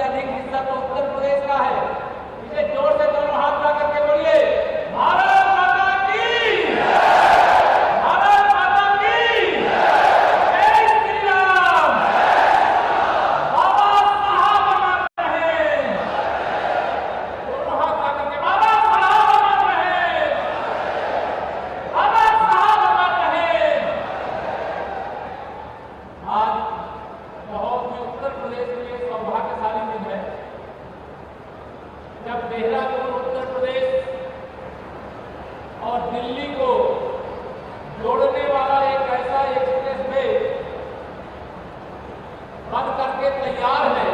अधिक हिस्सा तो उत्तर प्रदेश का है। इसे जोर से दोनों हाथ उठा करके बोलिए, भारत माता की, भारत माता की, जय श्री राम, बाबा साहब अमर रहे। दोनों हाथ उठा करके बाबा साहब अमर रहे, बाबा साहब अमर रहे। आज लाहौर में उत्तर प्रदेश के लिए सौभाग्यशाली दिन है जब देहरादून उत्तर प्रदेश और दिल्ली को जोड़ने वाला एक ऐसा एक्सप्रेस वे बन करके तैयार है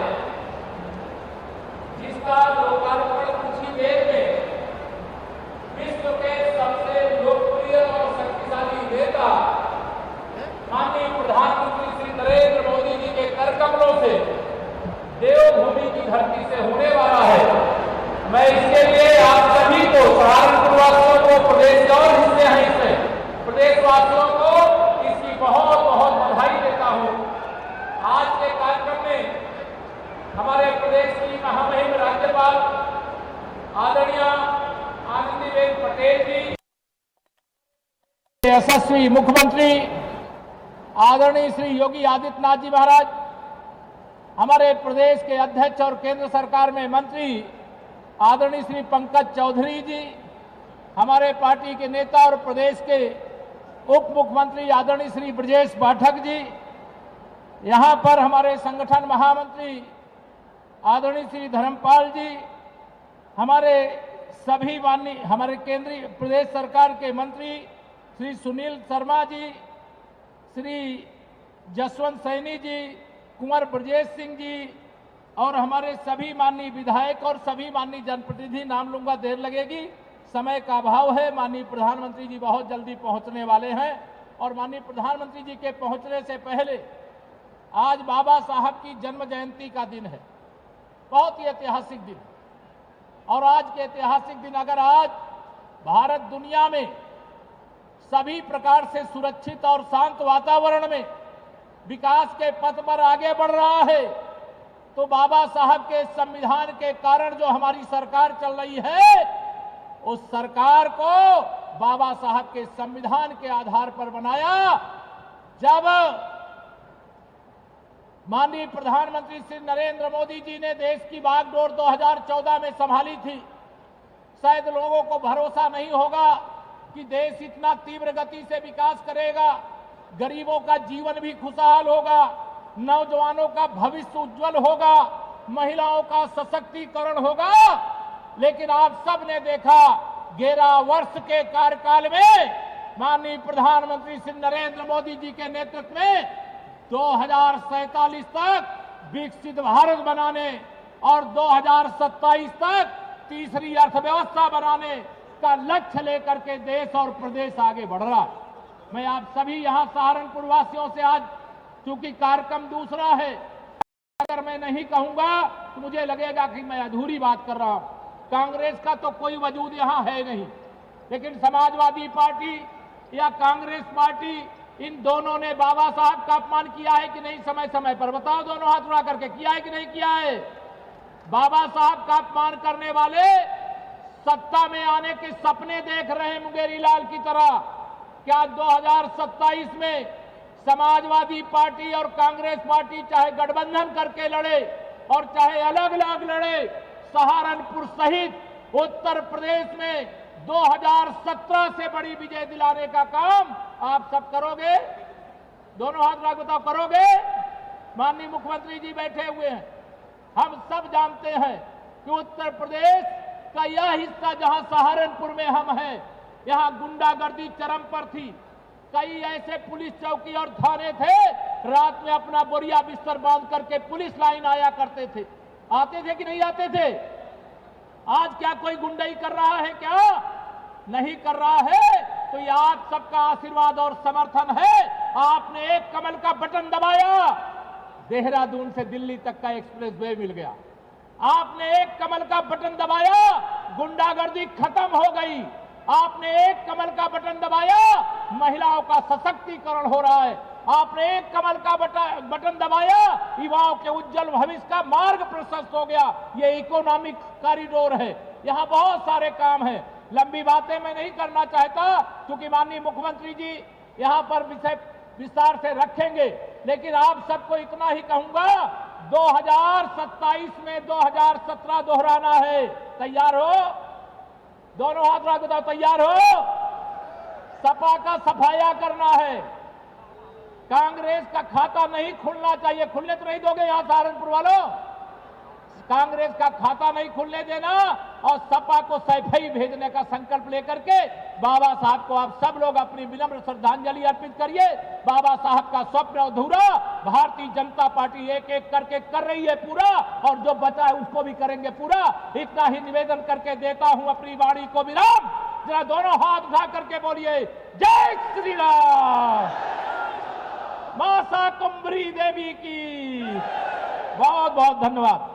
जिसका लोकार्पण कुछ ही देर में विश्व के सबसे लोकप्रिय और शक्तिशाली नेता माननीय प्रधानमंत्री श्री नरेंद्र मोदी जी के कर कमलों से देवभूमि की धरती से होने वाला है। मैं इसके लिए आप सभी को, सहारनपुर वासियों को, प्रदेश के और हिस्से हैं इसमें, प्रदेशवासियों को इसकी बहुत बहुत बधाई देता हूं। आज के कार्यक्रम में हमारे प्रदेश की महामहिम राज्यपाल आदरणीय आनंदीबेन पटेल जी, यशस्वी मुख्यमंत्री आदरणीय श्री योगी आदित्यनाथ जी महाराज, हमारे प्रदेश के अध्यक्ष और केंद्र सरकार में मंत्री आदरणीय श्री पंकज चौधरी जी, हमारे पार्टी के नेता और प्रदेश के उप मुख्यमंत्री आदरणीय श्री ब्रजेश पाठक जी, यहां पर हमारे संगठन महामंत्री आदरणीय श्री धर्मपाल जी, हमारे सभी माननीय हमारे केंद्रीय प्रदेश सरकार के मंत्री श्री सुनील शर्मा जी, श्री जसवंत सैनी जी, कुंवर ब्रजेश सिंह जी और हमारे सभी माननीय विधायक और सभी माननीय जनप्रतिनिधि, नाम लूंगा देर लगेगी, समय का अभाव है। माननीय प्रधानमंत्री जी बहुत जल्दी पहुंचने वाले हैं और माननीय प्रधानमंत्री जी के पहुंचने से पहले आज बाबा साहब की जन्म जयंती का दिन है, बहुत ही ऐतिहासिक दिन। और आज के ऐतिहासिक दिन अगर आज भारत दुनिया में सभी प्रकार से सुरक्षित और शांत वातावरण में विकास के पथ पर आगे बढ़ रहा है तो बाबा साहब के संविधान के कारण जो हमारी सरकार चल रही है उस सरकार को बाबा साहब के संविधान के आधार पर बनाया। जब माननीय प्रधानमंत्री श्री नरेंद्र मोदी जी ने देश की बागडोर 2014 में संभाली थी, शायद लोगों को भरोसा नहीं होगा कि देश इतना तीव्र गति से विकास करेगा, गरीबों का जीवन भी खुशहाल होगा, नौजवानों का भविष्य उज्जवल होगा, महिलाओं का सशक्तिकरण होगा। लेकिन आप सब ने देखा 11 वर्ष के कार्यकाल में माननीय प्रधानमंत्री श्री नरेंद्र मोदी जी के नेतृत्व में 2047 तक विकसित भारत बनाने और 2027 तक तीसरी अर्थव्यवस्था बनाने का लक्ष्य लेकर के देश और प्रदेश आगे बढ़ रहा है। मैं आप सभी यहां सहारनपुर वासियों से आज, चूंकि कार्यक्रम दूसरा है, अगर मैं नहीं कहूंगा तो मुझे लगेगा कि मैं अधूरी बात कर रहा हूं। कांग्रेस का तो कोई वजूद यहां है नहीं, लेकिन समाजवादी पार्टी या कांग्रेस पार्टी, इन दोनों ने बाबा साहब का अपमान किया है कि नहीं? समय समय पर बताओ, दोनों हाथ उठा करके, किया है कि नहीं किया है? बाबा साहब का अपमान करने वाले सत्ता में आने के सपने देख रहे हैं मुंगेरी लाल की तरह। क्या 2027 में समाजवादी पार्टी और कांग्रेस पार्टी चाहे गठबंधन करके लड़े और चाहे अलग अलग लड़े, सहारनपुर सहित उत्तर प्रदेश में 2017 से बड़ी विजय दिलाने का काम आप सब करोगे? दोनों हाथ उठा बताओ, करोगे? माननीय मुख्यमंत्री जी बैठे हुए हैं, हम सब जानते हैं कि उत्तर प्रदेश का यह हिस्सा जहां सहारनपुर में हम हैं, यहां गुंडागर्दी चरम पर थी। कई ऐसे पुलिस चौकी और थाने थे, रात में अपना बोरिया बिस्तर बांध करके पुलिस लाइन आया करते थे। आते थे कि नहीं आते थे? आज क्या कोई गुंडाई कर रहा है? क्या नहीं कर रहा है? तो ये आप सबका आशीर्वाद और समर्थन है। आपने एक कमल का बटन दबाया, देहरादून से दिल्ली तक का एक्सप्रेस वे मिल गया। आपने एक कमल का बटन दबाया, गुंडागर्दी खत्म हो गई। आपने एक कमल का बटन दबाया, महिलाओं का सशक्तिकरण हो रहा है। आपने एक कमल का बटन दबाया, युवाओं के उज्जवल भविष्य का मार्ग प्रशस्त हो गया। ये इकोनॉमिक कॉरिडोर है, यहाँ बहुत सारे काम हैं। लंबी बातें मैं नहीं करना चाहता क्योंकि माननीय मुख्यमंत्री जी यहाँ पर विषय विस्तार से रखेंगे, लेकिन आप सबको इतना ही कहूंगा, 2027 में 2017 दोहराना है। तैयार हो? दोनों हाथ उठा के बताओ, तैयार हो? सपा का सफाया करना है। कांग्रेस का खाता नहीं खुलना चाहिए। खुलने तो नहीं दोगे यहां सहारनपुर वालों? कांग्रेस का खाता नहीं खुलने देना और सपा को सैफई भेजने का संकल्प लेकर के बाबा साहब को आप सब लोग अपनी विनम्र श्रद्धांजलि अर्पित करिए। बाबा साहब का स्वप्न अधूरा भारतीय जनता पार्टी एक एक करके कर रही है पूरा, और जो बचा है उसको भी करेंगे पूरा। इतना ही निवेदन करके देता हूं अपनी वाणी को विराम। जरा दोनों हाथ उठा करके बोलिए, जय श्री राम। मां शाकुंभरी देवी की बहुत बहुत धन्यवाद।